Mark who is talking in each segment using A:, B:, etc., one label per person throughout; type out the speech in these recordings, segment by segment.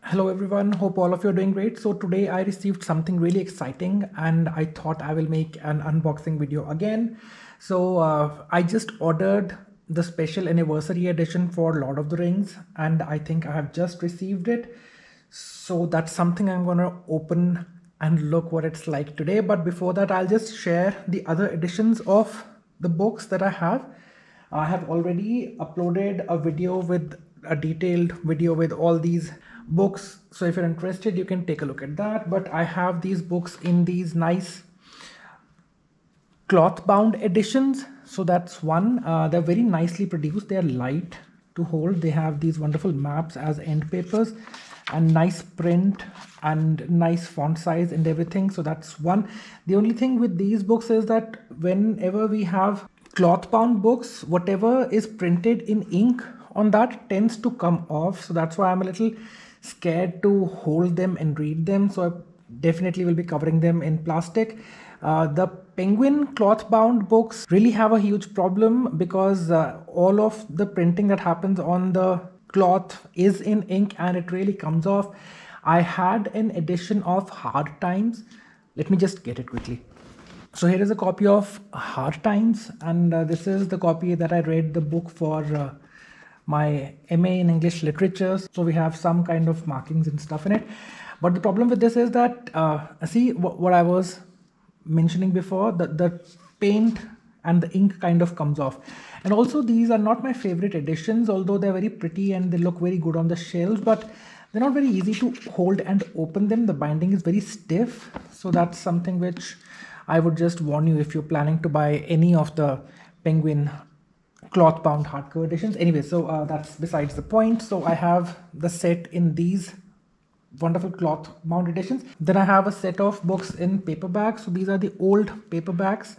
A: Hello everyone, hope all of you are doing great. So today I received something really exciting and I thought I will make an unboxing video again. So I just ordered the special anniversary edition for Lord of the Rings and I think I have just received it. So that's something I'm gonna open and look what it's like today. But before that, I'll just share the other editions of the books that I have. I have already uploaded a video with a detailed video with all these books. So if you're interested, you can take a look at that. But I have these books in these nice cloth bound editions. So that's one. They're very nicely produced. They're light to hold. They have these wonderful maps as end papers and nice print and nice font size and everything. So that's one. The only thing with these books is that whenever we have cloth bound books, whatever is printed in ink on that tends to come off. So that's why I'm a little scared to hold them and read them. So I definitely will be covering them in plastic. The Penguin cloth bound books really have a huge problem because all of the printing that happens on the cloth is in ink and it really comes off. I had an edition of Hard Times. Let me just get it quickly. So here is a copy of Hard Times, and this is the copy that I read the book for my MA in English Literature. So we have some kind of markings and stuff in it. But the problem with this is that, see what I was mentioning before, the paint and the ink kind of comes off. And also these are not my favorite editions, although they're very pretty and they look very good on the shelves, but they're not very easy to hold and open them. The binding is very stiff. So that's something which I would just warn you if you're planning to buy any of the Penguin cloth bound hardcover editions. Anyway, so that's besides the point. So I have the set in these wonderful cloth bound editions. Then I have a set of books in paperbacks. So these are the old paperbacks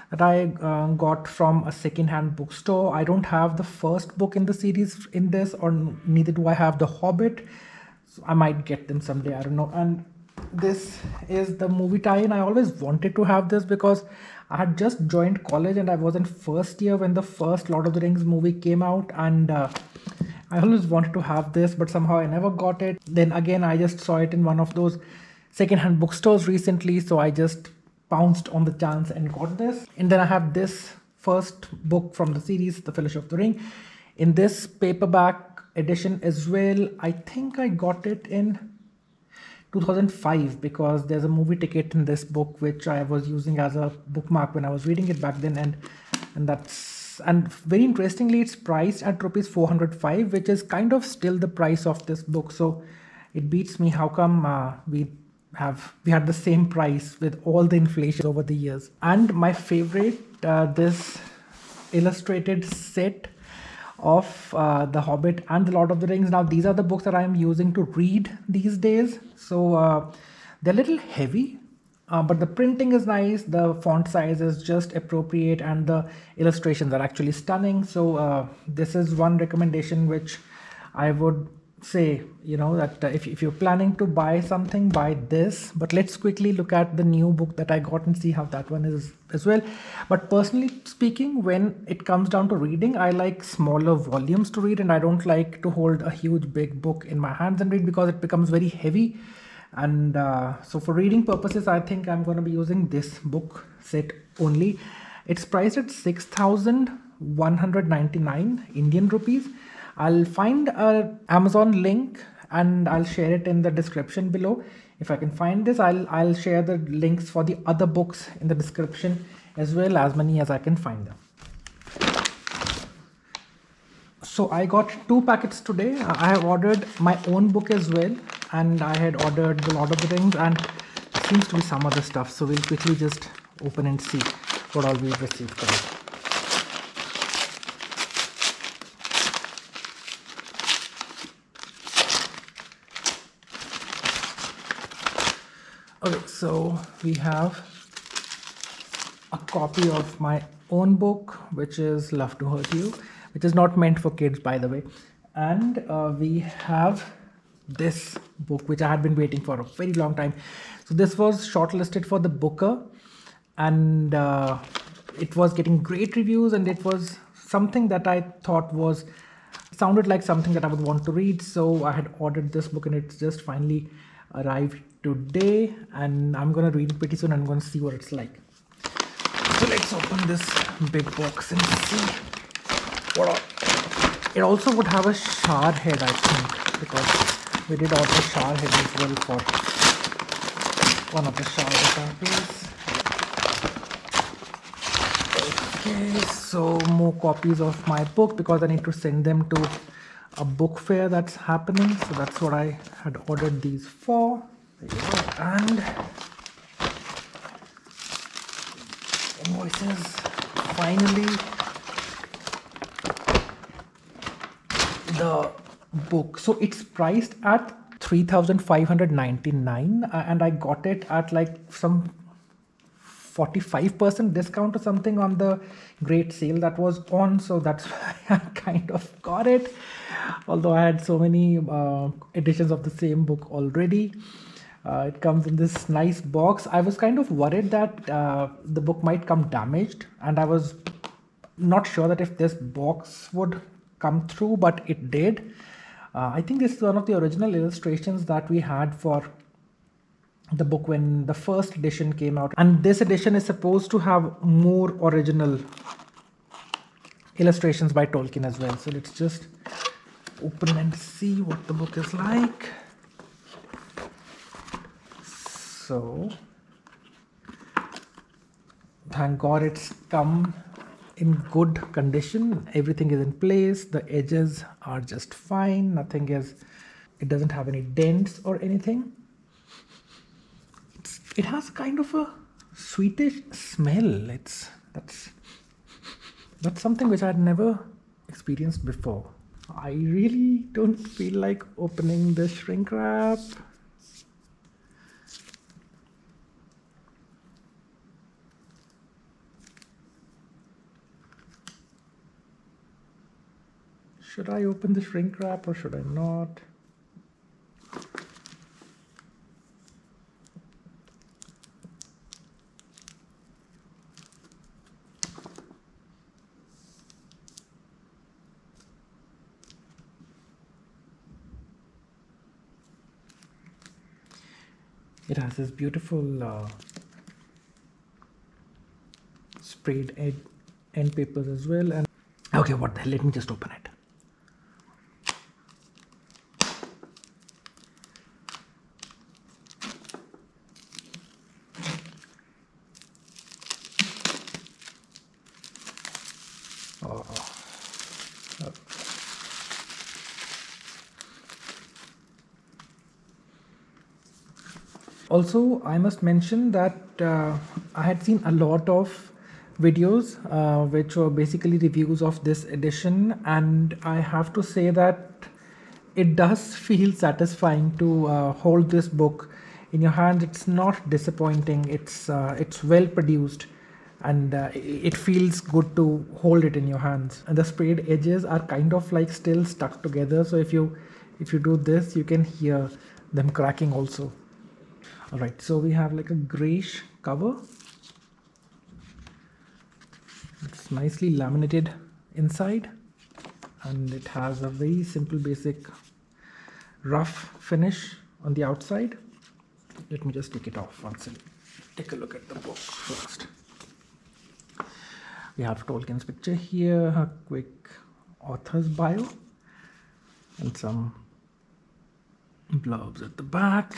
A: that I got from a second-hand bookstore. I don't have the first book in the series in this, or neither do I have The Hobbit. So I might get them someday, I don't know. And this is the movie tie-in. I always wanted to have this because I had just joined college and I was in first year when the first Lord of the Rings movie came out, and I always wanted to have this, but somehow I never got it. Then again, I just saw it in one of those second-hand bookstores recently, so I just pounced on the chance and got this. And then I have this first book from the series, The Fellowship of the Ring, in this paperback edition as well. I think I got it in 2005 because there's a movie ticket in this book which I was using as a bookmark when I was reading it back then, and very interestingly, it's priced at rupees 405, which is kind of still the price of this book. So it beats me. How come we had the same price with all the inflation over the years? And my favorite, this illustrated set of The Hobbit and The Lord of the Rings. Now these are the books that I am using to read these days. So they're a little heavy, but the printing is nice, the font size is just appropriate, and the illustrations are actually stunning. So this is one recommendation which I would say, that if you're planning to buy something, buy this. But let's quickly look at the new book that I got and see how that one is as well. But personally speaking, when it comes down to reading, I like smaller volumes to read, and I don't like to hold a huge big book in my hands and read because it becomes very heavy. And so for reading purposes, I think I'm going to be using this book set only. It's priced at 6,199 Indian rupees. I'll find an Amazon link and I'll share it in the description below. If I can find this, I'll share the links for the other books in the description as well, as many as I can find them. So I got 2 packets today. I have ordered my own book as well, and I had ordered The Lord of the Rings, and there seems to be some other stuff. So we'll quickly just open and see what all we've received today. Okay, so we have a copy of my own book, which is Love to Hurt You, which is not meant for kids, by the way. And we have this book, which I had been waiting for a very long time. So this was shortlisted for the Booker, and it was getting great reviews, and it was something that I thought was sounded like something that I would want to read, so I had ordered this book and it's just finally arrived today, and I'm gonna read it pretty soon. I'm gonna see what it's like. So let's open this big box and see what all. It also would have a shower head, I think, because we did order shower head as well for one of the shower samples. Okay, so more copies of my book because I need to send them to a book fair that's happening. So that's what I had ordered these for. There you go. And invoices. Finally, the book. So it's priced at 3,599 and I got it at like some 45% discount or something on the great sale that was on, so that's why I kind of got it, although I had so many editions of the same book already. It comes in this nice box. I was kind of worried that the book might come damaged, and I was not sure that if this box would come through, but it did. I think this is one of the original illustrations that we had for the book when the first edition came out, and this edition is supposed to have more original illustrations by Tolkien as well. So let's just open and see what the book is like. So thank God it's come in good condition. Everything is in place. The edges are just fine. Nothing is, it doesn't have any dents or anything. It has kind of a sweetish smell. That's something which I had never experienced before. I really don't feel like opening this shrink wrap. Should I open the shrink wrap or should I not? It has this beautiful sprayed end papers as well. And okay, what the hell? Let me just open it. Oh. Also, I must mention that I had seen a lot of videos which were basically reviews of this edition, and I have to say that it does feel satisfying to hold this book in your hand. It's not disappointing. It's well produced, and it feels good to hold it in your hands. And the sprayed edges are kind of like still stuck together, so if you do this, you can hear them cracking also. All right, so we have like a grayish cover. It's nicely laminated inside, and it has a very simple basic rough finish on the outside. Let me just take it off once and take a look at the book first. We have Tolkien's picture here, a quick author's bio, and some blurbs at the back.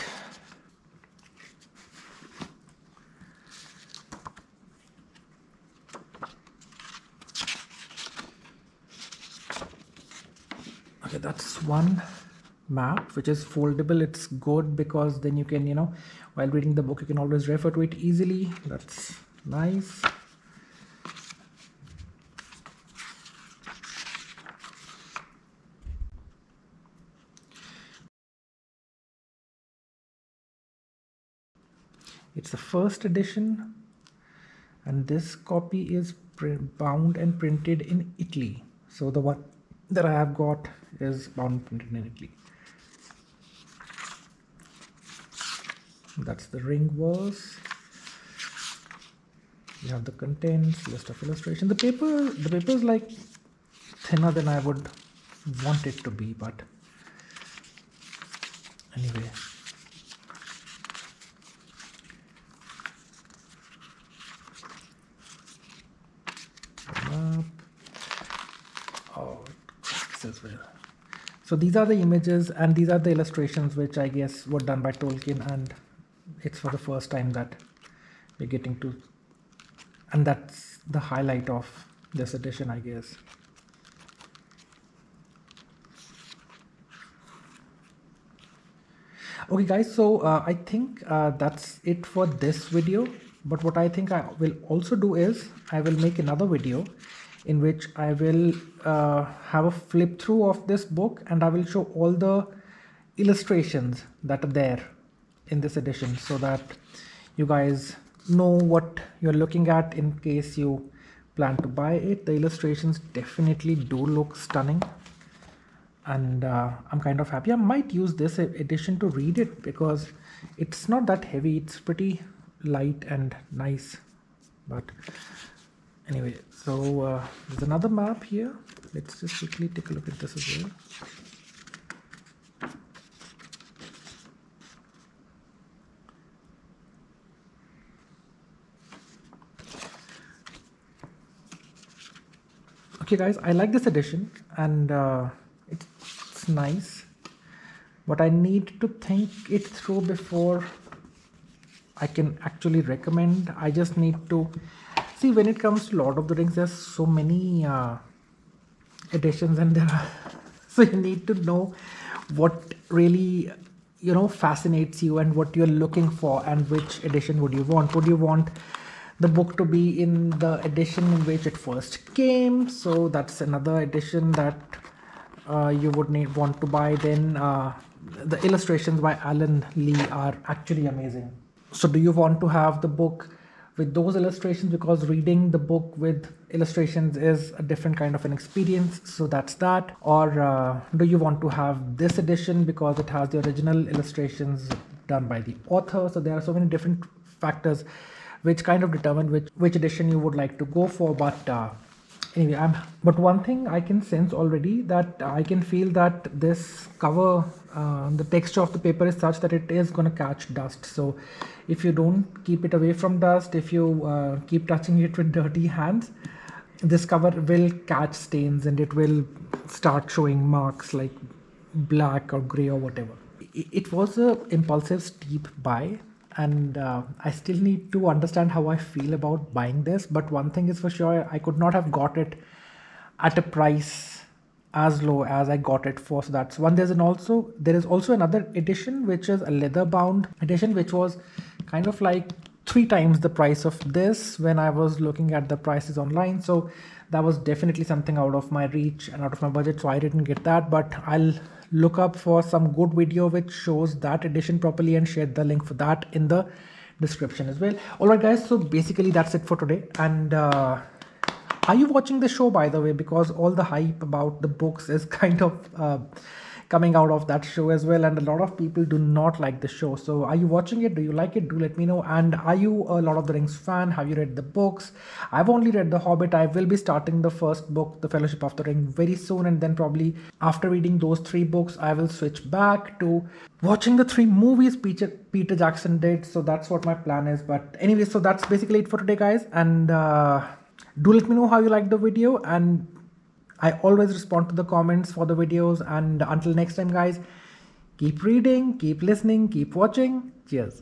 A: Okay, that's one map which is foldable. It's good because then you can, while reading the book, you can always refer to it easily. That's nice. It's the first edition, and this copy is bound and printed in Italy. So the one that I have got is bound and printed in Italy. That's the ring verse. You have the contents, list of illustrations. The paper is like thinner than I would want it to be, but anyway. Oh, it cracks as well. So these are the images and these are the illustrations which I guess were done by Tolkien, and it's for the first time that we're getting to, and that's the highlight of this edition, I guess. Okay guys, so I think that's it for this video, but what I think I will also do is I will make another video in which I will have a flip through of this book, and I will show all the illustrations that are there in this edition so that you guys know what you're looking at in case you plan to buy it. The illustrations definitely do look stunning, and I'm kind of happy. I might use this edition to read it because it's not that heavy, it's pretty light and nice. But anyway, so there's another map here. Let's just quickly take a look at this as well. Okay guys, I like this edition, and it's nice, but I need to think it through before I can actually recommend. I just need to see, when it comes to Lord of the Rings, there's so many editions, and there are so you need to know what really, you know, fascinates you and what you're looking for, and which edition would you want. Would you want the book to be in the edition in which it first came? So that's another edition that you would want to buy. Then the illustrations by Alan Lee are actually amazing. So do you want to have the book with those illustrations, because reading the book with illustrations is a different kind of an experience? So that's that. Or do you want to have this edition because it has the original illustrations done by the author? So there are so many different factors which kind of determine which edition you would like to go for. But anyway, but one thing I can sense already, that I can feel that this cover, the texture of the paper is such that it is going to catch dust. So if you don't keep it away from dust, if you keep touching it with dirty hands, this cover will catch stains and it will start showing marks like black or gray or whatever. It was a impulsive steep buy, and I still need to understand how I feel about buying this. But one thing is for sure, I could not have got it at a price as low as I got it for. So that's one. There is also another edition, which is a leather bound edition, which was kind of like 3 times the price of this when I was looking at the prices online. So that was definitely something out of my reach and out of my budget, so I didn't get that. But I'll look up for some good video which shows that edition properly and share the link for that in the description as well. Alright guys, so basically that's it for today. And are you watching the show, by the way? Because all the hype about the books is kind of coming out of that show as well, and a lot of people do not like the show. So are you watching it? Do you like it? Do let me know. And are you a Lord of the Rings fan? Have you read the books? I've only read The Hobbit. I will be starting the first book, The Fellowship of the Ring, very soon, and then probably after reading those 3 books I will switch back to watching the 3 movies Peter Jackson did. So that's what my plan is. But anyway, so that's basically it for today guys, and do let me know how you like the video, and I always respond to the comments for the videos. And until next time guys, keep reading, keep listening, keep watching. Cheers.